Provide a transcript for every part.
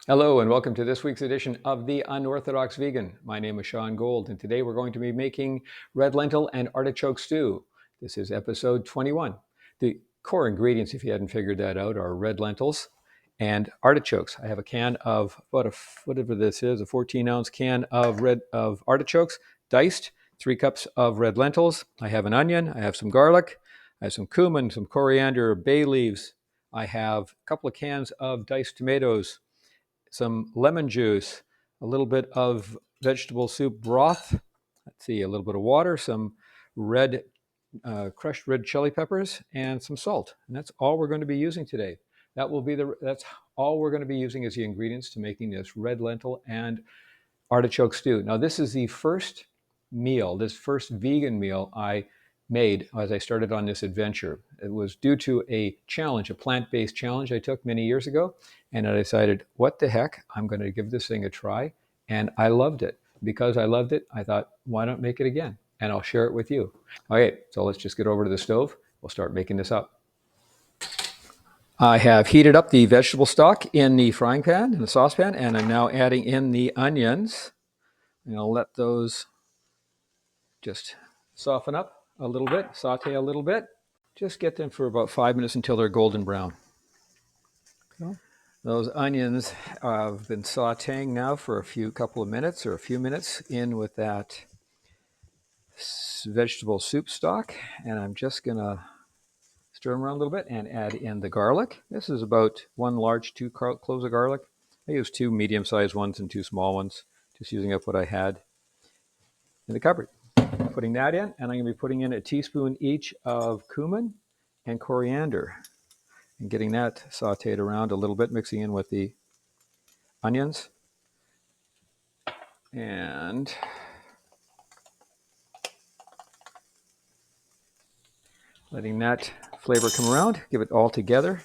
Hello and welcome to this week's edition of the Unorthodox Vegan. My name is Sean Gold and today we're going to be making red lentil and artichoke stew. This is episode 21. The core ingredients, if you hadn't figured that out, are red lentils and artichokes. I have a can of whatever this is, a 14-ounce can of artichokes, diced, 3 cups of red lentils. I have an onion, I have some garlic, I have some cumin, some coriander, bay leaves. I have a couple of cans of diced tomatoes, some lemon juice, a little bit of vegetable soup broth, let's see, a little bit of water, some red, crushed red chili peppers, and some salt. And that's all we're going to be using today. That's all we're going to be using as the ingredients to making this red lentil and artichoke stew. Now, this is the first meal, this first vegan meal I made as I started on this adventure. It was due to a challenge, a plant-based challenge I took many years ago, and I decided, what the heck, I'm going to give this thing a try, and I loved it. Because I loved it, I thought, why not make it again? And I'll share it with you. Okay, so let's just get over to the stove. We'll start making this up. I have heated up the vegetable stock in the frying pan, in the saucepan, and I'm now adding in the onions. And I'll let those just soften up a little bit, saute a little bit. Just get them for about 5 minutes until they're golden brown. Okay. Those onions have been sauteing now for couple of minutes or a few minutes in with that vegetable soup stock. And I'm just going to stir them around a little bit and add in the garlic. This is about 1 large 2 cloves of garlic. I use 2 medium-sized ones and 2 small ones, just using up what I had in the cupboard. Putting that in, and I'm going to be putting in a teaspoon each of cumin and coriander and getting that sauteed around a little bit, mixing in with the onions and letting that flavor come around. Give it all together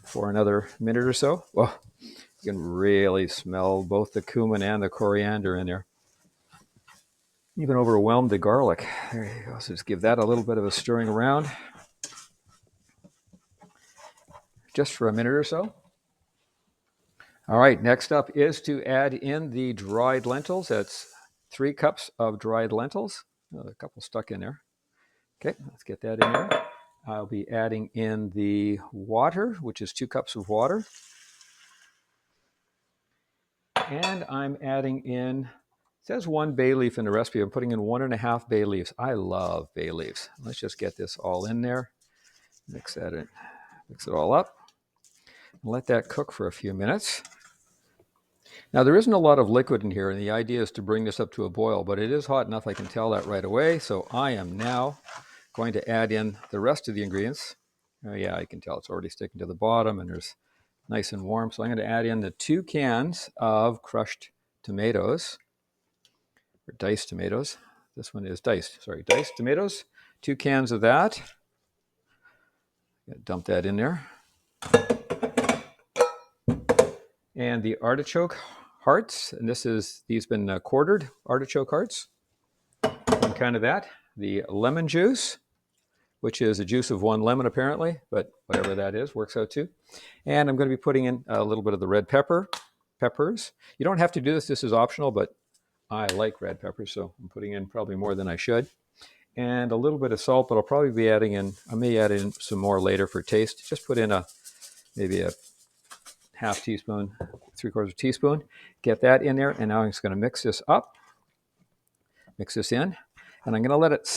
for another minute or so. Well, you can really smell both the cumin and the coriander in there. Even overwhelmed the garlic. There you go. So just give that a little bit of a stirring around just for a minute or so. All right, next up is to add in the dried lentils. That's 3 cups of dried lentils. A couple stuck in there. Okay, let's get that in there. I'll be adding in the water, which is 2 cups of water. And I'm adding in, it says 1 bay leaf in the recipe. I'm putting in 1.5 bay leaves. I love bay leaves. Let's just get this all in there. Mix that in, mix it all up. And let that cook for a few minutes. Now, there isn't a lot of liquid in here, and the idea is to bring this up to a boil, but it is hot enough I can tell that right away. So I am now going to add in the rest of the ingredients. Yeah, I can tell it's already sticking to the bottom, and there's nice and warm. So I'm going to add in the 2 cans of crushed tomatoes, or diced tomatoes. This one is diced, sorry, diced tomatoes. 2 cans of that. Dump that in there. And the artichoke hearts, and these been quartered artichoke hearts. 1 kind of that. The lemon juice, which is the juice of 1 lemon apparently, but whatever that is, works out too. And I'm going to be putting in a little bit of the red peppers. You don't have to do this, this is optional, but I like red peppers, so I'm putting in probably more than I should. And a little bit of salt, but I'll probably be adding in, I may add in some more later for taste. Just put in maybe a half teaspoon, 3/4 teaspoon. Get that in there, and now I'm just going to mix this up. Mix this in, and I'm going to let it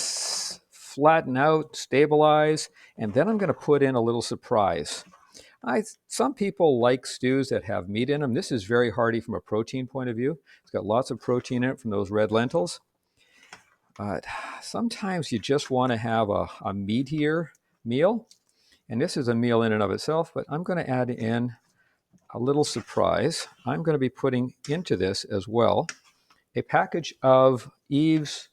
flatten out, stabilize, and then I'm going to put in a little surprise. Some people like stews that have meat in them. This is very hearty from a protein point of view. It's got lots of protein in it from those red lentils. But sometimes you just want to have a meatier meal, and this is a meal in and of itself, but I'm going to add in a little surprise. I'm going to be putting into this as well a package of Eve's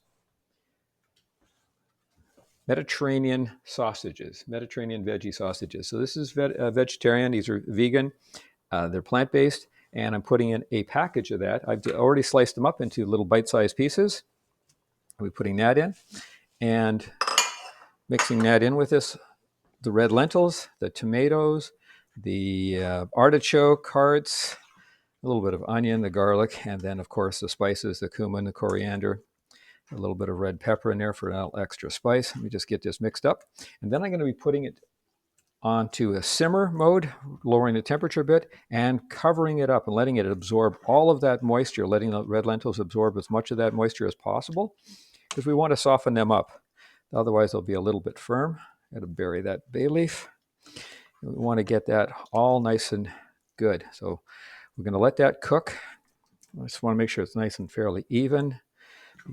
Mediterranean sausages, Mediterranean veggie sausages. So this is vegetarian. These are vegan. They're plant-based, and I'm putting in a package of that. I've already sliced them up into little bite-sized pieces. I'll be putting that in and mixing that in with the red lentils, the tomatoes, the artichoke hearts, a little bit of onion, the garlic, and then, of course, the spices, the cumin, the coriander, a little bit of red pepper in there for a little extra spice. Let me just get this mixed up. And then I'm going to be putting it onto a simmer mode, lowering the temperature a bit and covering it up and letting it absorb all of that moisture, letting the red lentils absorb as much of that moisture as possible, because we want to soften them up. Otherwise, they'll be a little bit firm. Got to bury that bay leaf. We want to get that all nice and good. So we're going to let that cook. I just want to make sure it's nice and fairly even,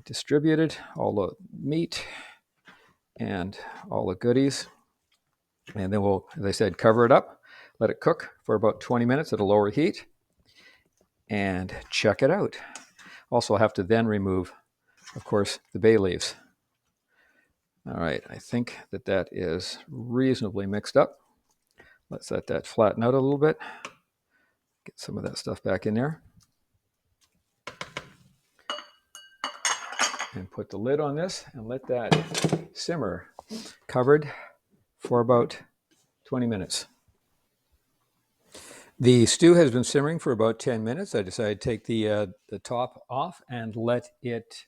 distributed, all the meat and all the goodies. And then we'll, as I said, cover it up, let it cook for about 20 minutes at a lower heat, and check it out. Also have to then remove, of course, the bay leaves. All right, I think that is reasonably mixed up. Let's let that flatten out a little bit. Get some of that stuff back in there. And put the lid on this and let that simmer covered for about 20 minutes. The stew has been simmering for about 10 minutes. I decided to take the top off and let it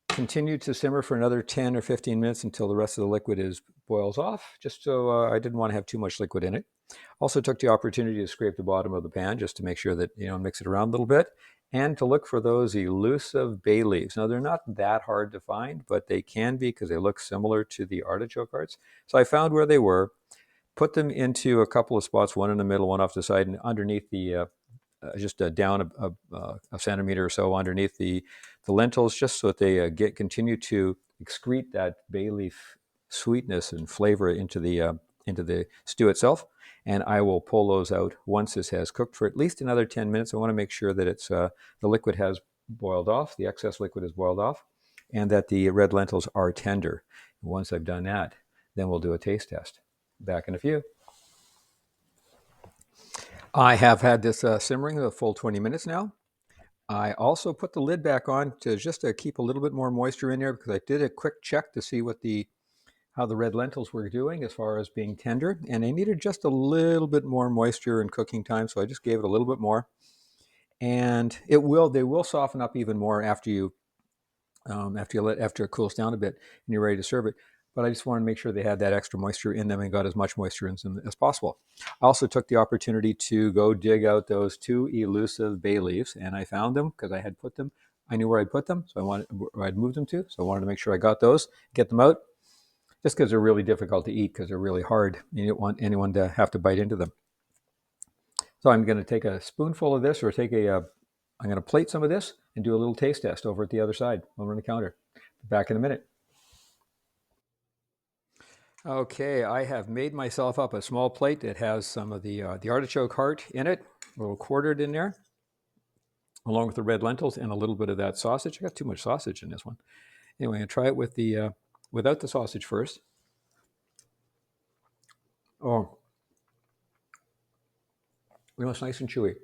continue to simmer for another 10 or 15 minutes until the rest of the liquid boils off, just so I didn't want to have too much liquid in it. Also took the opportunity to scrape the bottom of the pan just to make sure that, mix it around a little bit, and to look for those elusive bay leaves. Now, they're not that hard to find, but they can be because they look similar to the artichoke hearts. So I found where they were, put them into a couple of spots, one in the middle, one off the side, and underneath the just down a centimeter or so underneath the lentils, just so that they continue to excrete that bay leaf sweetness and flavor into the stew itself. And I will pull those out once this has cooked for at least another 10 minutes. I want to make sure that it's the liquid has boiled off, the excess liquid is boiled off, and that the red lentils are tender. And once I've done that, then we'll do a taste test. Back in a few. I have had this simmering a full 20 minutes now. I also put the lid back on to keep a little bit more moisture in there, because I did a quick check to see how the red lentils were doing as far as being tender, and they needed just a little bit more moisture and cooking time, so I just gave it a little bit more. And they will soften up even more after it cools down a bit and you're ready to serve it. But I just wanted to make sure they had that extra moisture in them and got as much moisture in them as possible. I also took the opportunity to go dig out those two elusive bay leaves, and I found them because I had put them. I knew where I'd put them, so I wanted where I'd moved them to. So I wanted to make sure I got those, get them out, just because they're really difficult to eat because they're really hard. You don't want anyone to have to bite into them. So I'm going to take a spoonful of this, or I'm going to plate some of this and do a little taste test over at the other side, over on the counter. Back in a minute. Okay, I have made myself up a small plate that has some of the artichoke heart in it, a little quartered in there, along with the red lentils and a little bit of that sausage. I got too much sausage in this one. Anyway, I'll try it with without the sausage first. Oh, it's nice and chewy.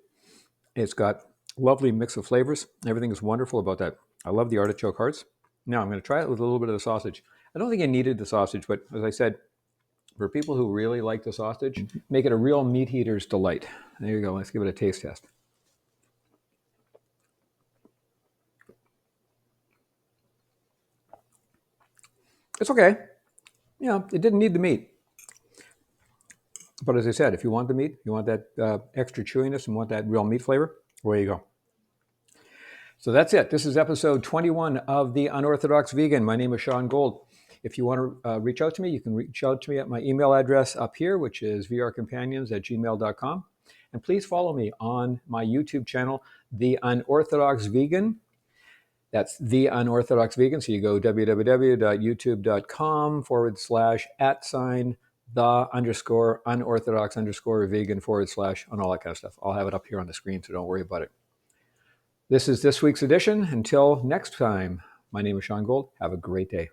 It's got a lovely mix of flavors. Everything is wonderful about that. I love the artichoke hearts. Now I'm going to try it with a little bit of the sausage. I don't think I needed the sausage, but as I said, for people who really like the sausage, make it a real meat eater's delight. There you go. Let's give it a taste test. It's okay. It didn't need the meat. But as I said, if you want the meat, you want that extra chewiness and want that real meat flavor, away you go. So that's it. This is episode 21 of The Unorthodox Vegan. My name is Sean Gold. If you want to reach out to me, you can reach out to me at my email address up here, which is vrcompanions@gmail.com. And please follow me on my YouTube channel, The Unorthodox Vegan. That's The Unorthodox Vegan. So you go www.youtube.com/@the_unorthodox_vegan/ and all that kind of stuff. I'll have it up here on the screen, so don't worry about it. This is this week's edition. Until next time, my name is Sean Gold. Have a great day.